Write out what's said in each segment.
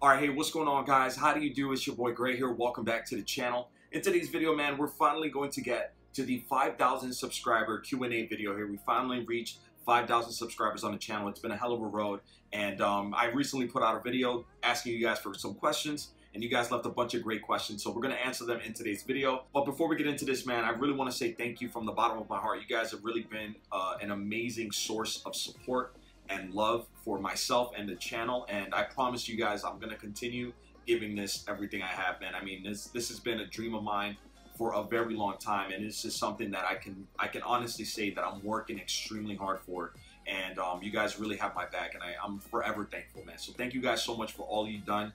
Alright, hey, what's going on, guys? How do you do? It's your boy Gray here. Welcome back to the channel. In today's video, man, we're finally going to get to the 5,000 subscriber Q&A video here. We finally reached 5,000 subscribers on the channel. It's been a hell of a road, and I recently put out a video asking you guys for some questions, and you guys left a bunch of great questions, so we're going to answer them in today's video. But before we get into this, man, I really want to say thank you from the bottom of my heart. You guys have really been an amazing source of support and love for myself and the channel, and I promise you guys I'm gonna continue giving this everything I have, man. I mean, this has been a dream of mine for a very long time, and it's just something that I can honestly say that I'm working extremely hard for, and you guys really have my back, and I'm forever thankful, man. So thank you guys so much for all you've done,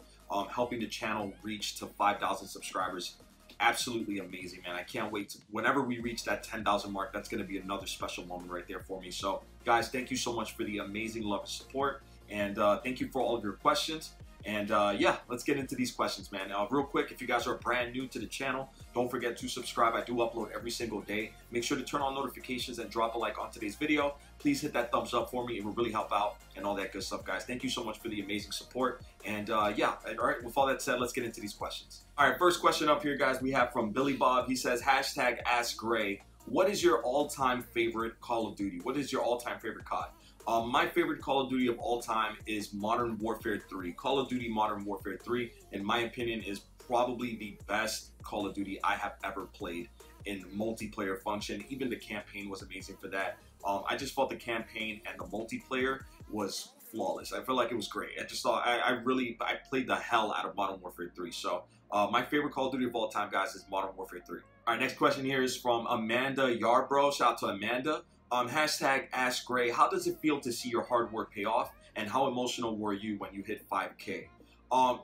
helping the channel reach to 5,000 subscribers. Absolutely amazing, man. I can't wait to, whenever we reach that 10,000 mark, that's going to be another special moment right there for me. So guys, thank you so much for the amazing love and support, and thank you for all of your questions. And yeah, let's get into these questions, man. Real quick, if you guys are brand new to the channel, don't forget to subscribe. I do upload every single day. Make sure to turn on notifications and drop a like on today's video. Please hit that thumbs up for me. It will really help out and all that good stuff, guys. Thank you so much for the amazing support. And yeah, all right, with all that said, let's get into these questions. All right, first question up here, guys, we have from Billy Bob. He says, hashtag Ask Gray, what is your all-time favorite Call of Duty? What is your all-time favorite COD? My favorite Call of Duty of all time is Modern Warfare 3. Call of Duty Modern Warfare 3, in my opinion, is probably the best Call of Duty I have ever played in multiplayer function. Even the campaign was amazing for that. I just thought the campaign and the multiplayer was flawless. I feel like it was great. I just thought I played the hell out of Modern Warfare 3. So my favorite Call of Duty of all time, guys, is Modern Warfare 3. All right, next question here is from Amanda Yarbrough. Shout out to Amanda. Hashtag Ask Gray, how does it feel to see your hard work pay off, and how emotional were you when you hit 5K?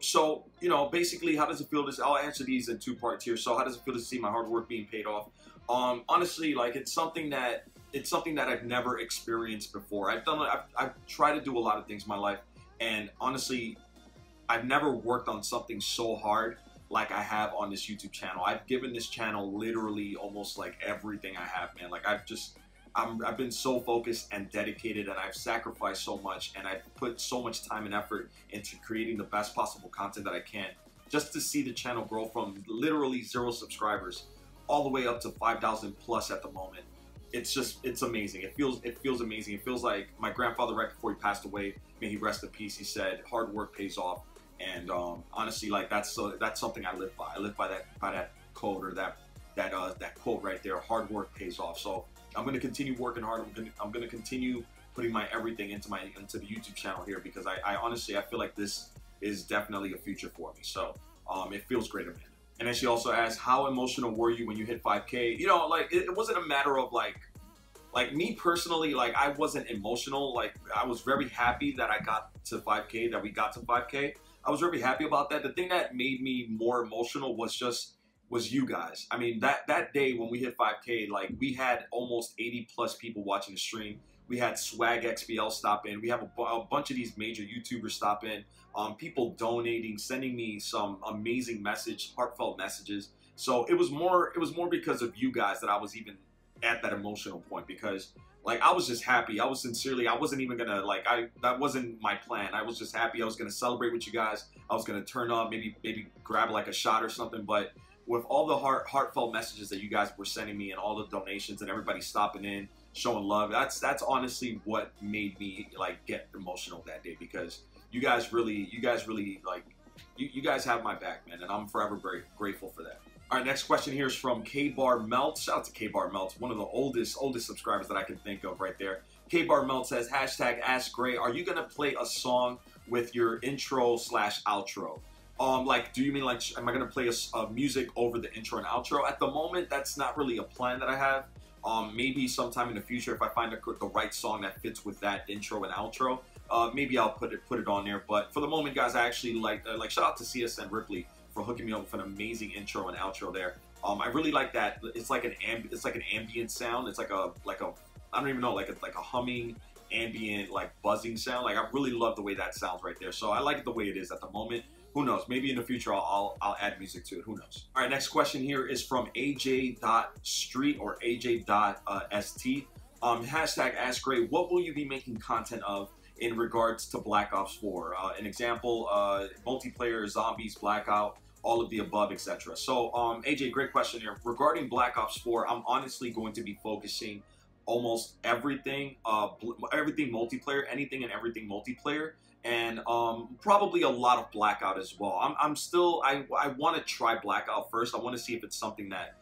So, you know, basically, how does it feel to, I'll answer these in two parts here. So how does it feel to see my hard work being paid off? Honestly, like, it's something that I've never experienced before. I've tried to do a lot of things in my life, and honestly, I've never worked on something so hard like I have on this YouTube channel. I've given this channel literally almost like everything I have, man. Like, I've been so focused and dedicated, and I've sacrificed so much, and I've put so much time and effort into creating the best possible content that I can, just to see the channel grow from literally 0 subscribers all the way up to 5,000 plus at the moment. It's amazing. It feels amazing. It feels like my grandfather, right before he passed away, may he rest in peace, he said, hard work pays off. And honestly, like, that's something I live by. I live by that code, or that quote right there. Hard work pays off. So I'm going to continue working hard. I'm going to continue putting my everything into the YouTube channel here, because I honestly, I feel like this is definitely a future for me. So it feels great, Amanda. And then she also asked, how emotional were you when you hit 5K? You know, like, it wasn't a matter of like me personally, like, I wasn't emotional. Like, I was very happy that I got to 5K, that we got to 5K. I was very happy about that. The thing that made me more emotional was you guys. I mean, that day when we hit 5K, like, we had almost 80 plus people watching the stream. We had Swag XBL stop in. We have a bunch of these major YouTubers stop in. People donating, sending me some amazing heartfelt messages. So it was more because of you guys that I was even at that emotional point, because, like, I was just happy. I wasn't even gonna, like, that wasn't my plan. I was just happy. I was gonna celebrate with you guys. I was gonna turn up, maybe grab like a shot or something, but with all the heartfelt messages that you guys were sending me, and all the donations, and everybody stopping in, showing love, that's honestly what made me, like, get emotional that day, because you guys really, like, you guys have my back, man, and I'm forever grateful for that. All right, next question here is from K-Bar Melt. Shout out to K-Bar Melt, one of the oldest subscribers that I can think of right there. K-Bar Melt says, hashtag Ask Gray, are you gonna play a song with your intro/outro? Like, do you mean, like, am I gonna play a music over the intro and outro? At the moment, that's not really a plan that I have. Maybe sometime in the future, if I find the right song that fits with that intro and outro, maybe I'll put it on there. But for the moment, guys, I actually like shout out to ShyUrbanGameGirl for hooking me up with an amazing intro and outro there. I really like that. It's like an ambient sound. It's like a I don't even know, like a humming, ambient, like, buzzing sound. Like, I really love the way that sounds right there. So I like it the way it is at the moment. Who knows? Maybe in the future I'll add music to it. Who knows? All right, next question here is from AJ.Street or AJ.ST. Hashtag Ask Gray, what will you be making content of in regards to Black Ops 4. An example, multiplayer, zombies, blackout, all of the above, etc. So, AJ, great question here. Regarding Black Ops 4, I'm honestly going to be focusing almost everything, everything multiplayer, anything and everything multiplayer, and probably a lot of blackout as well. I want to try blackout first. I want to see if it's something that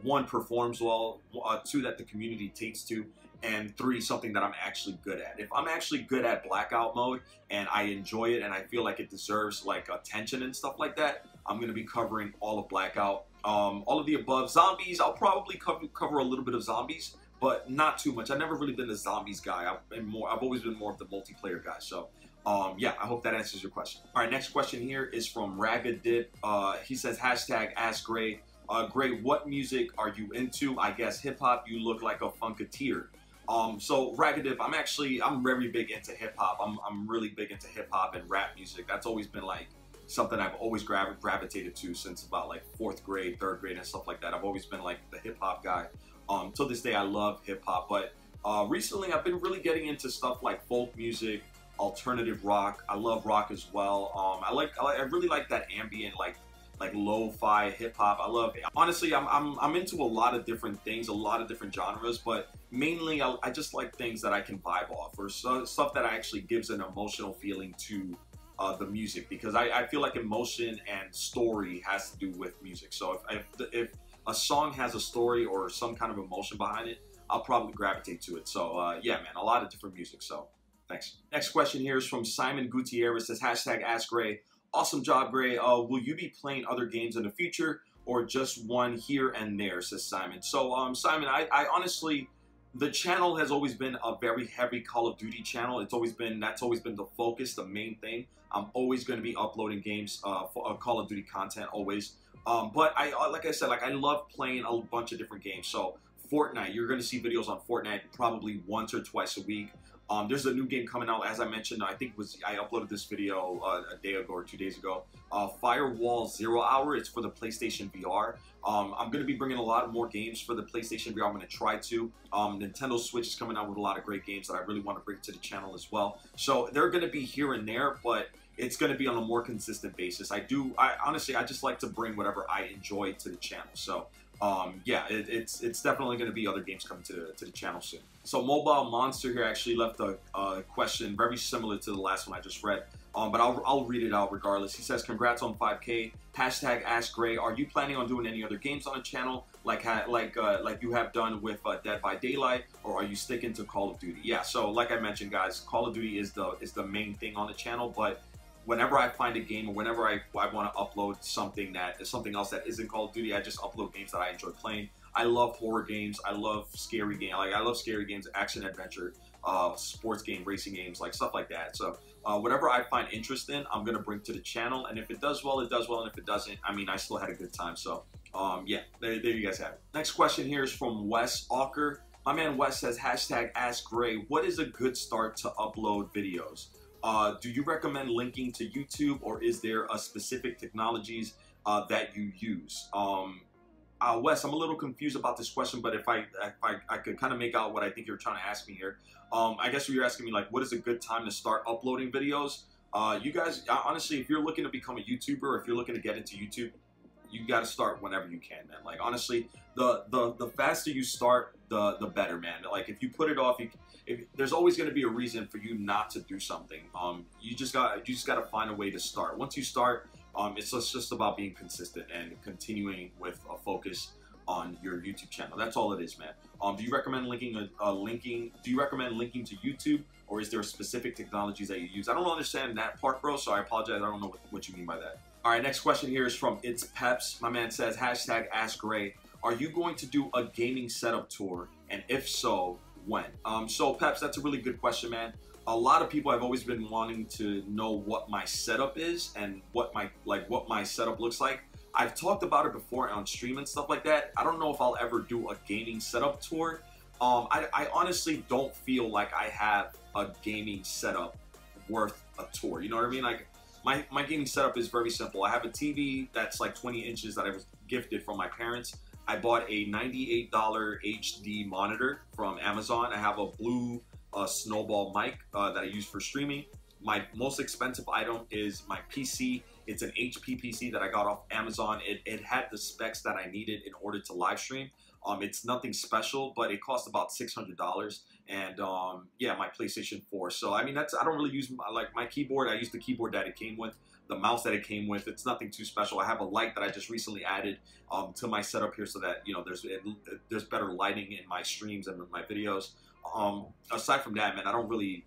one, performs well, two, that the community takes to, and three, something that I'm actually good at. If I'm actually good at blackout mode and I enjoy it and I feel like it deserves like attention and stuff like that, I'm going to be covering all of blackout. All of the above. Zombies, I'll probably cover a little bit of zombies, but not too much. I've never really been the zombies guy. I've always been more of the multiplayer guy. So yeah, I hope that answers your question. All right, next question here is from Ragadip. He says, hashtag Ask Gray. Gray, what music are you into? I guess hip hop. You look like a funketeer. So Ragadip, I'm very big into hip hop. I'm really big into hip hop and rap music. That's always been like something I've always gravitated to since about like 4th grade, 3rd grade and stuff like that. I've always been like the hip hop guy. Till this day, I love hip hop, but recently I've been really getting into stuff like folk music, alternative rock. I love rock as well. I really like that ambient, like lo-fi hip hop. Honestly, I'm into a lot of different things, a lot of different genres, but mainly I just like things that I can vibe off, or stuff that actually gives an emotional feeling to the music, because I feel like emotion and story has to do with music. So if a song has a story or some kind of emotion behind it, I'll probably gravitate to it. So yeah, man, a lot of different music. So thanks. Next question here is from Simon Gutierrez. Says, hashtag Ask Gray. Awesome job, Gray. Will you be playing other games in the future or just one here and there, says Simon. So Simon, I honestly, the channel has always been a very heavy Call of Duty channel. That's always been the focus, the main thing. I'm always going to be uploading games, for Call of Duty content, always. But like I said, I love playing a bunch of different games. So Fortnite, you're going to see videos on Fortnite probably once or twice a week. There's a new game coming out, as I mentioned. I think I uploaded this video a day ago or 2 days ago. Firewall 0 Hour. It's for the PlayStation VR. I'm going to be bringing a lot more games for the PlayStation VR. I'm going to try to. Nintendo Switch is coming out with a lot of great games that I really want to bring to the channel as well. So they're going to be here and there, but it's going to be on a more consistent basis. Honestly, I just like to bring whatever I enjoy to the channel. So yeah, it's definitely going to be other games coming to the channel soon. So Mobile Monster here actually left a question very similar to the last one I just read, but I'll read it out regardless. He says, congrats on 5K. Hashtag Ask Gray. Are you planning on doing any other games on the channel like you have done with Dead by Daylight, or are you sticking to Call of Duty? Yeah, so like I mentioned, guys, Call of Duty is the main thing on the channel, but whenever I find a game or whenever I want to upload something else that isn't Call of Duty, I just upload games that I enjoy playing. I love horror games. I love scary games. I love scary games, action adventure, sports game, racing games, stuff like that. So whatever I find interest in, I'm gonna bring to the channel. And if it does well, it does well. And if it doesn't, I mean, I still had a good time. So yeah, there you guys have it. Next question here is from Wes Auker. My man Wes says, hashtag Ask Gray. What is a good start to upload videos? Do you recommend linking to YouTube, or is there a specific technologies that you use? Wes, I'm a little confused about this question, but if I could kind of make out what I think you're trying to ask me here. I guess you're asking me, what is a good time to start uploading videos? You guys, honestly, if you're looking to become a YouTuber, if you're looking to get into YouTube, you got to start whenever you can, man. Honestly, the faster you start, the better, man. If you put it off, there's always going to be a reason for you not to do something. You just got to find a way to start. Once you start, it's just about being consistent and continuing with a focus on your YouTube channel. That's all it is, man. Do you recommend linking to YouTube, or is there specific technologies that you use? I don't understand that part, bro, so I apologize. I don't know what you mean by that. All right, next question here is from ItsPeps. My man says, hashtag Ask Gray. Are you going to do a gaming setup tour? And if so, when? So Peps, that's a really good question, man. A lot of people have always been wanting to know what my setup is and what my setup looks like. I've talked about it before on stream and stuff like that. I don't know if I'll ever do a gaming setup tour. I honestly don't feel like I have a gaming setup worth a tour. You know what I mean? My gaming setup is very simple. I have a TV that's 20 inches that I was gifted from my parents. I bought a $98 HD monitor from Amazon. I have a blue snowball mic that I use for streaming. My most expensive item is my PC. It's an HP PC that I got off Amazon. It had the specs that I needed in order to live stream. It's nothing special, but it cost about $600. And yeah, my PlayStation 4. So I mean, I don't really use my keyboard. I use the keyboard that it came with, the mouse that it came with. It's nothing too special. I have a light that I just recently added to my setup here, so that there's better lighting in my streams and in my videos. Aside from that, man, I don't really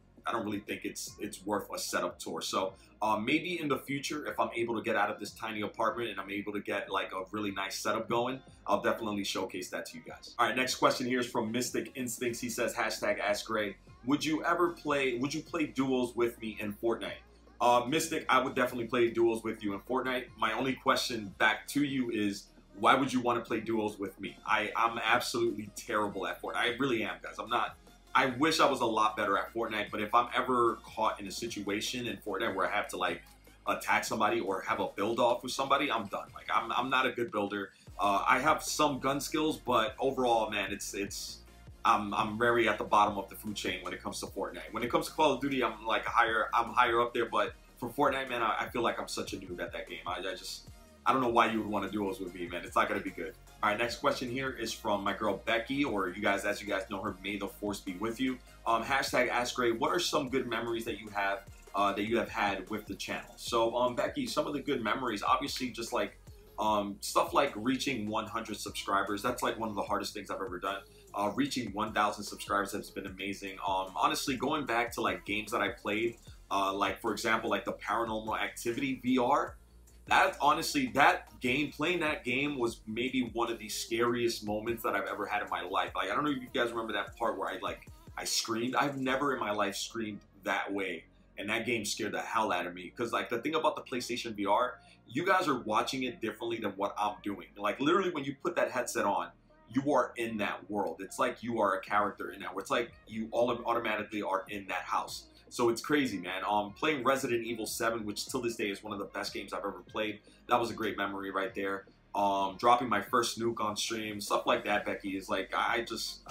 think it's worth a setup tour. So maybe in the future, if I'm able to get out of this tiny apartment and I'm able to get like a really nice setup going, I'll definitely showcase that to you guys. All right, next question here is from Mystic Instincts. He says, #AskGray, would you play duels with me in Fortnite? Mystic, I would definitely play duels with you in Fortnite. My only question back to you is, why would you want to play duels with me? I'm absolutely terrible at Fortnite. I really am, guys. I wish I was a lot better at Fortnite, but if I'm ever caught in a situation in Fortnite where I have to like attack somebody or have a build off with somebody, I'm done. Like I'm not a good builder. I have some gun skills, but overall, man, I'm very at the bottom of the food chain when it comes to Fortnite. When it comes to Call of Duty, I'm higher up there, but for Fortnite, man, I feel like I'm such a noob at that game. I don't know why you would want to duels with me, man. It's not gonna be good. All right, next question here is from my girl Becky, or you guys, as you guys know her, may the force be with you. #AskGray, what are some good memories that you have had with the channel? So Becky, some of the good memories, obviously, just like stuff like reaching 100 subscribers. That's like one of the hardest things I've ever done. Reaching 1,000 subscribers has been amazing. Honestly, going back to like games that I played, like for example, like the Paranormal Activity VR. Playing that game was maybe one of the scariest moments that I've ever had in my life. Like, I don't know if you guys remember that part where I screamed. I've never in my life screamed that way. And that game scared the hell out of me. Because like the thing about the PlayStation VR, you guys are watching it differently than what I'm doing. Like literally when you put that headset on, you are in that world. It's like you are a character in that world. It's like you automatically are in that house. So it's crazy, man. Playing Resident Evil 7, which till this day is one of the best games I've ever played. That was a great memory right there. Dropping my first nuke on stream, stuff like that, Becky, is like, I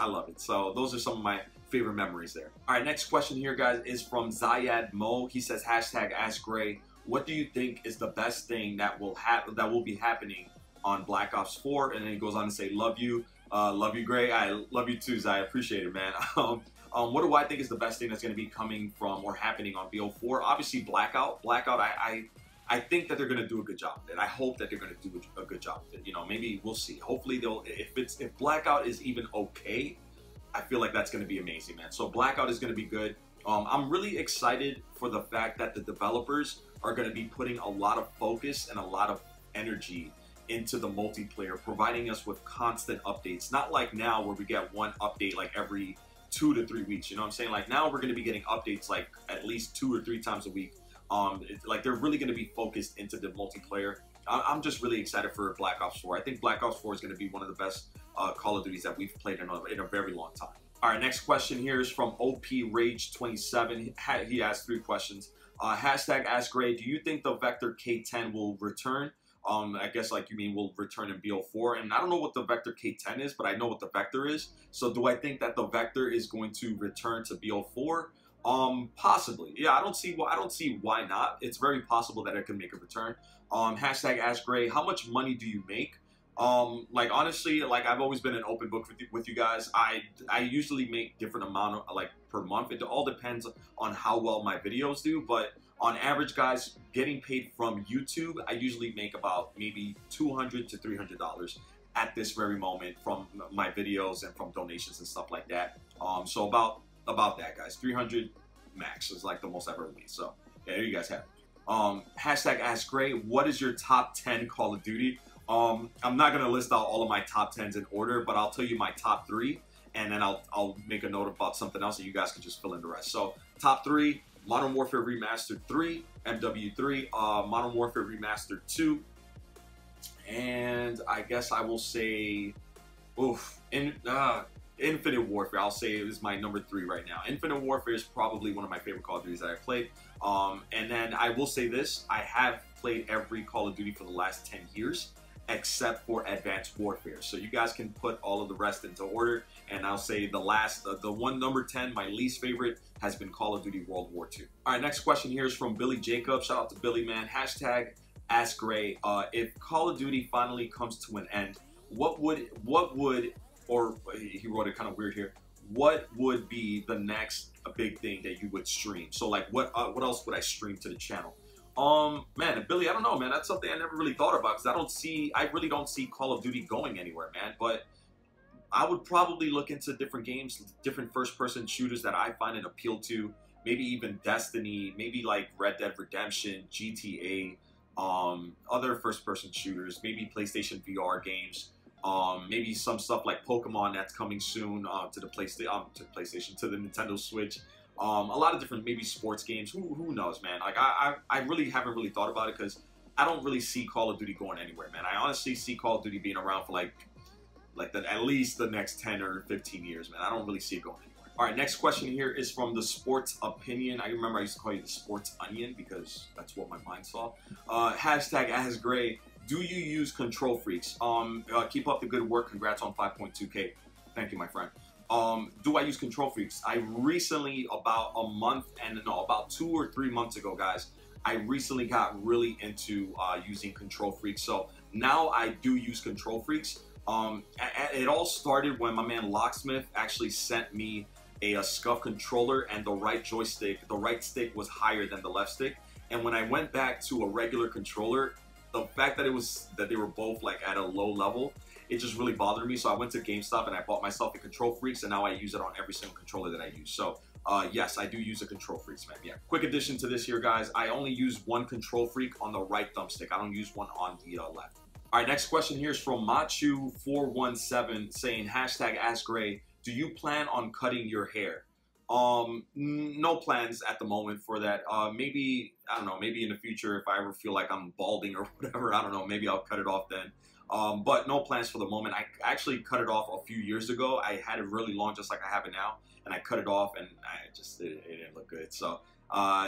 love it. So those are some of my favorite memories there. All right, next question here, guys, is from Zayad Mo. He says, #AskGray, what do you think is the best thing that will be happening on Black Ops 4? And then he goes on to say, love you, Gray. I love you too, Zay. I appreciate it, man. What do I think is the best thing that's going to be coming from or happening on BO4? Obviously, Blackout. I think that they're going to do a good job with it. I hope that they're going to do a good job with it. You know, maybe we'll see. Hopefully, if Blackout is even okay, I feel like that's going to be amazing, man. So Blackout is going to be good. I'm really excited for the fact that the developers are going to be putting a lot of focus and a lot of energy into the multiplayer, providing us with constant updates. Not like now where we get one update like every 2 to 3 weeks. You know what I'm saying? Like now we're going to be getting updates like at least 2 or 3 times a week. Like they're really going to be focused into the multiplayer. I'm just really excited for Black Ops 4. I think Black Ops 4 is going to be one of the best Call of Duties that we've played in a very long time. All right, next question here is from OP Rage 27. He asked 3 questions. #AskGray, do you think the Vector K10 will return? I guess like you mean will return in BO4, and I don't know what the Vector K10 is, but I know what the Vector is. So do I think that the Vector is going to return to BO4? Possibly. Yeah, I don't see why not. It's very possible that it can make a return. #AskGray, how much money do you make? Like honestly, like I've always been an open book with you guys. I usually make different amount of like per month. It all depends on how well my videos do, but on average, guys, getting paid from YouTube, I usually make about maybe $200 to $300 at this very moment from my videos and from donations and stuff like that. So about that, guys. 300 max is like the most I've ever made. So yeah, there you guys have it. #AskGray, what is your top 10 Call of Duty? I'm not gonna list out all of my top 10s in order, but I'll tell you my top 3, and then I'll make a note about something else, and you guys can just fill in the rest. So top 3: Modern Warfare Remastered 3, MW3, Modern Warfare Remastered 2, and I guess I will say, Infinite Warfare. I'll say it is my number 3 right now. Infinite Warfare is probably one of my favorite Call of Duties that I've played. And then I will say this: I have played every Call of Duty for the last 10 years. except for Advanced Warfare. So you guys can put all of the rest into order, and I'll say the last, the one number 10, my least favorite, has been Call of Duty World War II. All right, next question here is from Billy Jacob. Shout out to Billy, man. Hashtag Ask Gray. If Call of Duty finally comes to an end, what would, or he wrote it kind of weird here, what would be the next big thing that you would stream? So like, what else would I stream to the channel? Man, Billy, I don't know, man. That's something I never really thought about, because I really don't see Call of Duty going anywhere, man. But I would probably look into different games, different first-person shooters that I find an appeal to. Maybe even Destiny, maybe like Red Dead Redemption, GTA, other first-person shooters, maybe PlayStation VR games, maybe some stuff like Pokemon that's coming soon to the PlayStation, to the Nintendo Switch. A lot of different, maybe sports games. Who knows, man? Like I really haven't really thought about it, because I don't really see Call of Duty going anywhere, man. I honestly see Call of Duty being around for like at least the next 10 or 15 years, man. I don't really see it going anywhere. All right, next question here is from the Sports Opinion. I remember I used to call you the Sports Onion, because that's what my mind saw. Hashtag Ask Gray. Do you use Control Freaks? Keep up the good work. Congrats on 5.2K. Thank you, my friend. Do I use Control Freaks? I recently, about 2 or 3 months ago, guys, I recently got really into using Control Freaks. So now I do use Control Freaks. It all started when my man Locksmith actually sent me a scuff controller, and the right stick was higher than the left stick. And when I went back to a regular controller, the fact that they were both like at a low level, it just really bothered me. So I went to GameStop and I bought myself a Control Freaks, and now I use it on every single controller that I use. So yes, I do use a Control Freaks, man. Yeah. Quick addition to this here, guys. I only use one Control Freak on the right thumbstick. I don't use one on the left. All right, next question here is from Machu417 saying, hashtag Ask Gray, do you plan on cutting your hair? No plans at the moment for that. Maybe, I don't know, maybe in the future if I ever feel like I'm balding or whatever, I don't know, maybe I'll cut it off then. But no plans for the moment. I actually cut it off a few years ago. I had it really long, just like I have it now, and I cut it off, and it didn't look good. So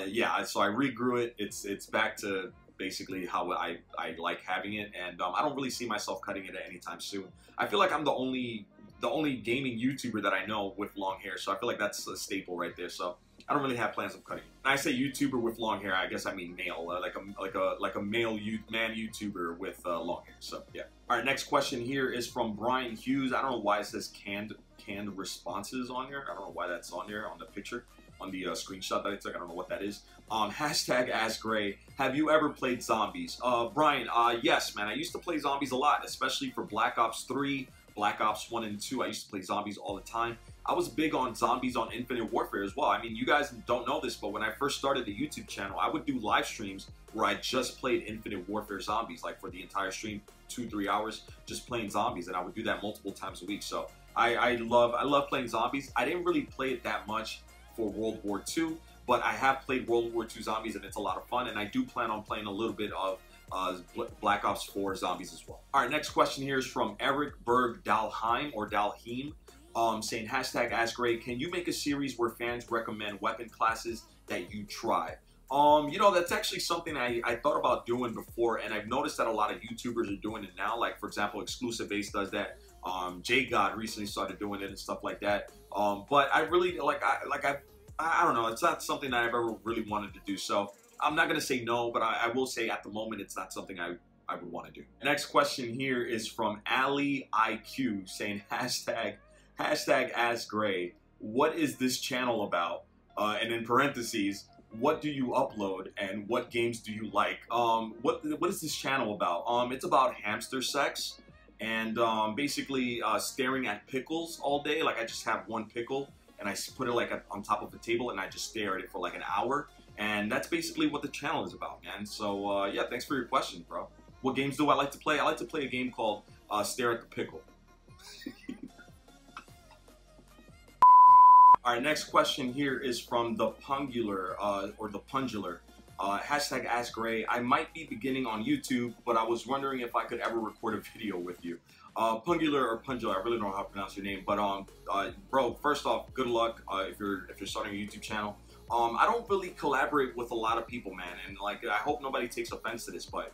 yeah, so I regrew it. It's back to basically how I like having it, and I don't really see myself cutting it at any time soon. I feel like I'm the only gaming YouTuber that I know with long hair, so I feel like that's a staple right there. So I don't really have plans of cutting it. When I say YouTuber with long hair, I guess I mean male, like a male man YouTuber with long hair. So yeah. All right, next question here is from Brian Hughes. I don't know why it says canned responses on here. I don't know why that's on there on the picture, on the screenshot that I took. I don't know what that is. Hashtag Ask Gray. Have you ever played zombies? Brian, yes, man. I used to play zombies a lot, especially for Black Ops 3, Black Ops 1 and 2. I used to play zombies all the time. I was big on zombies on Infinite Warfare as well. I mean, you guys don't know this, but when I first started the YouTube channel, I would do live streams where I just played Infinite Warfare zombies, like for the entire stream, 2-3 hours, just playing zombies, and I would do that multiple times a week. So I love playing zombies. I didn't really play it that much for World War II, but I have played World War II zombies, and it's a lot of fun, and I do plan on playing a little bit of Black Ops 4 zombies as well. All right, next question here is from Eric Berg Dalheim, or Dalheim, saying, hashtag Ask Gray, can you make a series where fans recommend weapon classes that you try? You know, that's actually something I thought about doing before, and I've noticed that a lot of YouTubers are doing it now. Like, for example, Exclusive Ace does that. J God recently started doing it and stuff like that. But I really, I don't know, it's not something I've ever really wanted to do. So I'm not going to say no, but I will say at the moment it's not something I would want to do. The next question here is from Ali IQ saying, hashtag Ask Gray, what is this channel about? And in parentheses, what do you upload and what games do you like? What is this channel about? It's about hamster sex and basically staring at pickles all day. Like, I just have one pickle and I put it like on top of a table and I just stare at it for like an hour. And that's basically what the channel is about, man. So yeah, thanks for your question, bro. What games do I like to play? I like to play a game called Stare at the Pickle. All right, next question here is from the Pungular, or the Pungular. Hashtag Ask Gray. I might be beginning on YouTube, but I was wondering if I could ever record a video with you. Pungular or Pungular, I really don't know how to pronounce your name, but bro, first off, good luck if you're starting a YouTube channel. I don't really collaborate with a lot of people, man, and like I hope nobody takes offense to this, but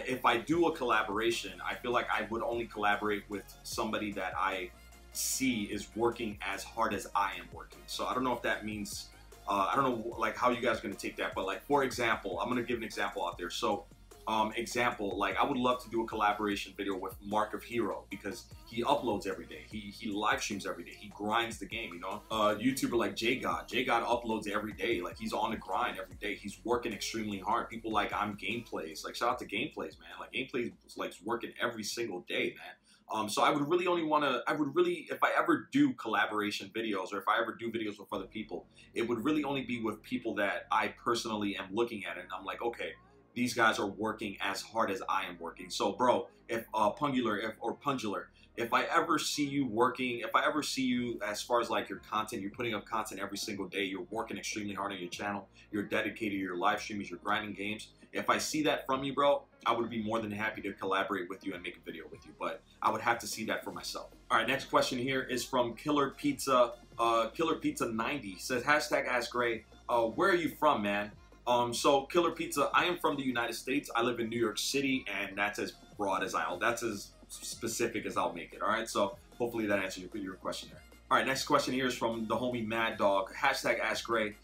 if I do a collaboration, I feel like I would only collaborate with somebody that I see is working as hard as I am working. So I don't know if that means, I don't know like how you guys are gonna take that, but like for example, I'm gonna give an example out there. So example, like I would love to do a collaboration video with Mark of Hero because he uploads every day. He live streams every day. He grinds the game, you know. YouTuber like JGod uploads every day. Like he's on the grind every day. He's working extremely hard. People like Gameplays. Like shout out to Gameplays, man. Like Gameplays like working every single day, man. So I would really only want to, if I ever do collaboration videos or if I ever do videos with other people, it would really only be with people that I personally am looking at and I'm like, okay, these guys are working as hard as I am working. So bro, if Pungular, if I ever see you working, if I ever see you as far as like your content, you're putting up content every single day, you're working extremely hard on your channel, you're dedicated to your live streams, you're grinding games. If I see that from you, bro, I would be more than happy to collaborate with you and make a video with you, but I would have to see that for myself. All right, next question here is from Killer Pizza. Killer Pizza 90 says, #AskGray, where are you from, man? So Killer Pizza, I am from the United States. I live in New York City, and that's as broad as that's as specific as I'll make it. All right, so hopefully that answers your question there. All right, next question here is from the homie Mad Dog. #AskGray.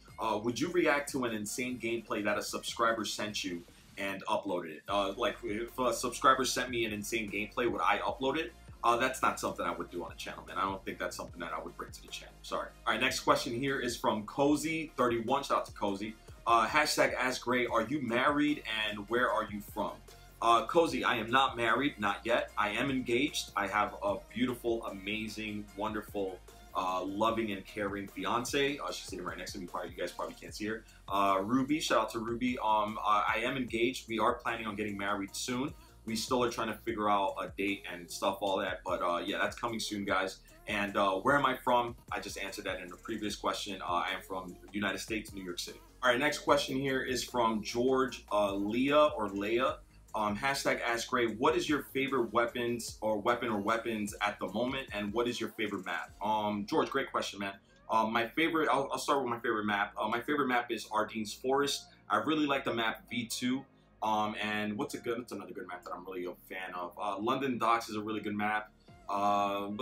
Would you react to an insane gameplay that a subscriber sent you and uploaded it? Like if a subscriber sent me an insane gameplay, would I upload it? That's not something I would do on the channel, man. I don't think that's something that I would bring to the channel. Sorry. All right, next question here is from Cozy31. Shout out to Cozy. #AskGray, are you married and where are you from? Cozy, I am not married, not yet. I am engaged. I have a beautiful, amazing, wonderful, loving and caring fiance. She's sitting right next to me. You guys probably can't see her. Ruby, shout out to Ruby. I am engaged. We are planning on getting married soon. We still are trying to figure out a date and stuff, all that. But yeah, that's coming soon, guys. And where am I from? I just answered that in the previous question. I am from the United States, New York City. All right, next question here is from George Leia. #AskGray, what is your favorite weapons or weapons at the moment, and what is your favorite map? George, great question, man. My favorite, I'll start with my favorite map. My favorite map is Ardene's Forest. I really like the map V2. And what's another good map that I'm really a fan of? London Docks is a really good map. What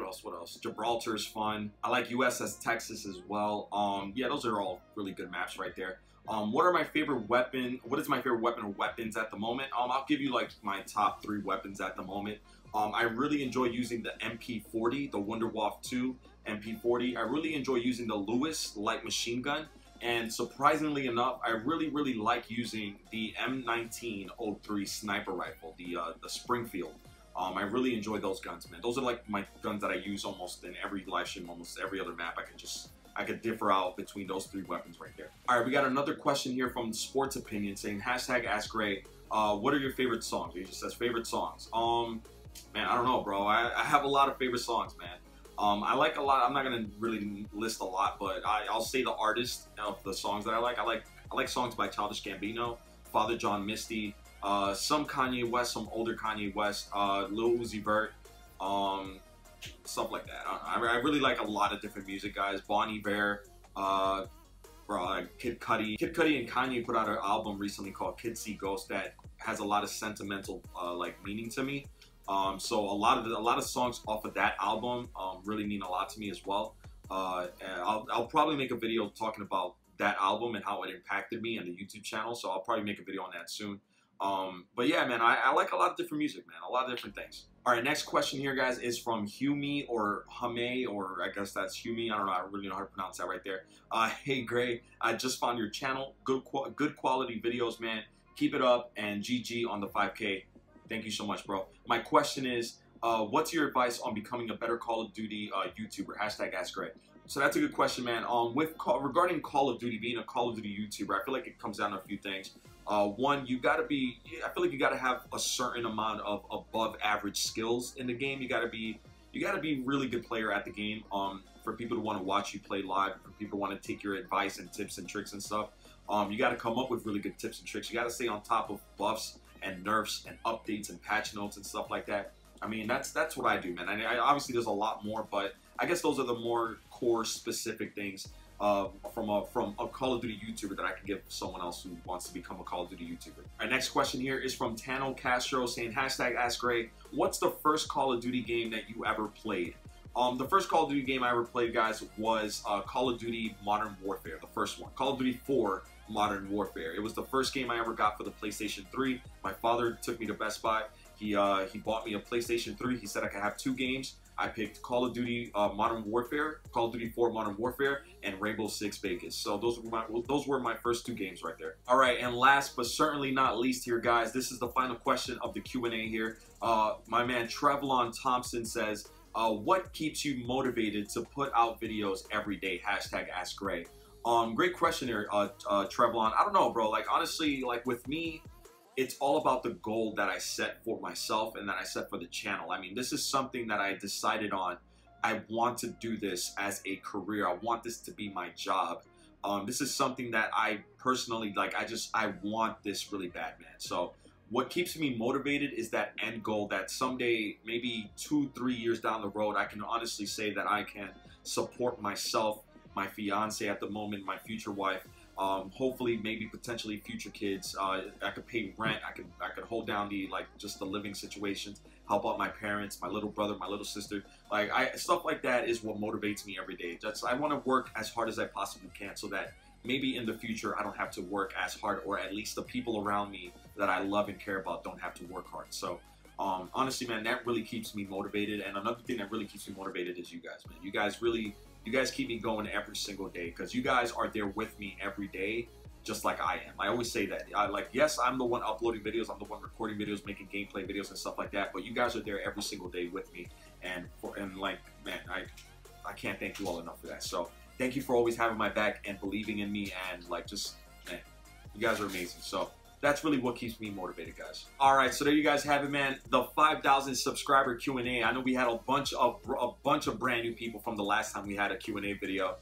else? Gibraltar is fun. I like USS Texas as well. Yeah, those are all really good maps right there. What is my favorite weapon or weapons at the moment? I'll give you like my top 3 weapons at the moment. I really enjoy using the MP40, the Wunderwaffe 2 MP40. I really enjoy using the Lewis light machine gun. And surprisingly enough, I really like using the M1903 sniper rifle, the Springfield. I really enjoy those guns, man. Those are like my guns that I use almost in every live stream, almost every other map. I could differ out between those 3 weapons right there. All right, we got another question here from Sports Opinion saying, #AskGray, what are your favorite songs? He just says favorite songs. Man, I don't know, bro. I have a lot of favorite songs, man. I like a lot. I'm not gonna really list a lot, but I'll say the artist of the songs that I like. I like songs by Childish Gambino, Father John Misty, some Kanye West, some older Kanye West, Lil Uzi Vert, stuff like that. I really like a lot of different music, guys. Bon Iver, Kid Cudi. Kid Cudi and Kanye put out an album recently called Kids See Ghosts that has a lot of sentimental like meaning to me. So a lot of songs off of that album really mean a lot to me as well. And I'll probably make a video talking about that album and how it impacted me on the YouTube channel. So I'll probably make a video on that soon. But yeah, man, I like a lot of different music, man. A lot of different things. All right, next question here, guys, is from Humi or Hame, or I guess that's Humi. I don't know. I really know how to pronounce that right there. Hey, Gray, I just found your channel. Good quality videos, man. Keep it up, and GG on the 5K. Thank you so much, bro. My question is, what's your advice on becoming a better Call of Duty YouTuber? #AskGray. So that's a good question, man. Regarding Call of Duty, being a Call of Duty YouTuber, I feel like it comes down to a few things. One, I feel like you gotta have a certain amount of above average skills in the game. You gotta be a really good player at the game. For people to want to watch you play live, for people to want to take your advice and tips and tricks and stuff. You gotta come up with really good tips and tricks. You gotta stay on top of buffs and nerfs and updates and patch notes and stuff like that. I mean, that's what I do, man. I obviously there's a lot more, but I guess those are the more core specific things from a Call of Duty YouTuber that I can give someone else who wants to become a Call of Duty YouTuber. Our next question here is from Tano Castro saying, #AskGray, what's the first Call of Duty game that you ever played? The first Call of Duty game I ever played, guys, was Call of Duty Modern Warfare, the first one. Call of Duty 4 Modern Warfare. It was the first game I ever got for the PlayStation 3. My father took me to Best Buy. He bought me a PlayStation 3. He said I could have 2 games. I picked Call of Duty Modern Warfare, Call of Duty 4 Modern Warfare, and Rainbow Six Vegas. So those were my first 2 games right there. All right, and last but certainly not least here, guys, this is the final question of the Q&A here. My man Trevlon Thompson says, what keeps you motivated to put out videos every day? #AskGray. Great question here, Trevlon. I don't know, bro. Like, honestly, like with me, it's all about the goal that I set for myself and that I set for the channel. I mean, this is something that I decided on. I want to do this as a career. I want this to be my job. This is something that I personally, like, I want this really bad, man. So what keeps me motivated is that end goal that someday, maybe 2-3 years down the road, I can honestly say that I can support myself, my fiance at the moment, my future wife, hopefully maybe potentially future kids. I could pay rent, I could hold down the, like, just the living situations, help out my parents, my little brother, my little sister. Like, stuff like that is what motivates me every day. I want to work as hard as I possibly can so that maybe in the future I don't have to work as hard, or at least the people around me that I love and care about don't have to work hard. So honestly, man, that really keeps me motivated. And another thing that really keeps me motivated is you guys, man. You guys keep me going every single day, because you guys are there with me every day, just like I am. I always say that. Yes, I'm the one uploading videos, I'm the one recording videos, making gameplay videos and stuff like that, but you guys are there every single day with me. And like, man, I can't thank you all enough for that. So thank you for always having my back and believing in me, and like, just, man, you guys are amazing. So that's really what keeps me motivated, guys. All right, so there you guys have it, man. The 5,000 subscriber Q&A. I know we had a bunch of brand new people from the last time we had a Q&A video.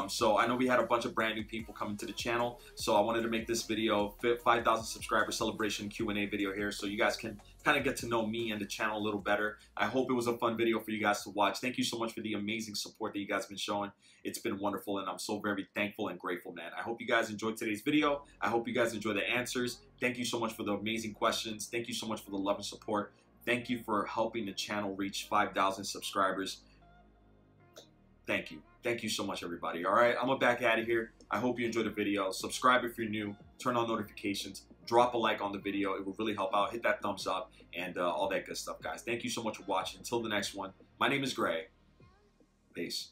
So I know we had a bunch of brand new people coming to the channel. So I wanted to make this video, 5,000 subscriber celebration Q&A video here, so you guys can kind of get to know me and the channel a little better. I hope it was a fun video for you guys to watch. Thank you so much for the amazing support that you guys have been showing. It's been wonderful, and I'm so very thankful and grateful, man. I hope you guys enjoyed today's video. I hope you guys enjoyed the answers. Thank you so much for the amazing questions. Thank you so much for the love and support. Thank you for helping the channel reach 5,000 subscribers. Thank you. Thank you so much, everybody. All right, I'm gonna back out of here. I hope you enjoyed the video. Subscribe if you're new. Turn on notifications. Drop a like on the video. It will really help out. Hit that thumbs up and all that good stuff, guys. Thank you so much for watching. Until the next one, my name is Gray. Peace.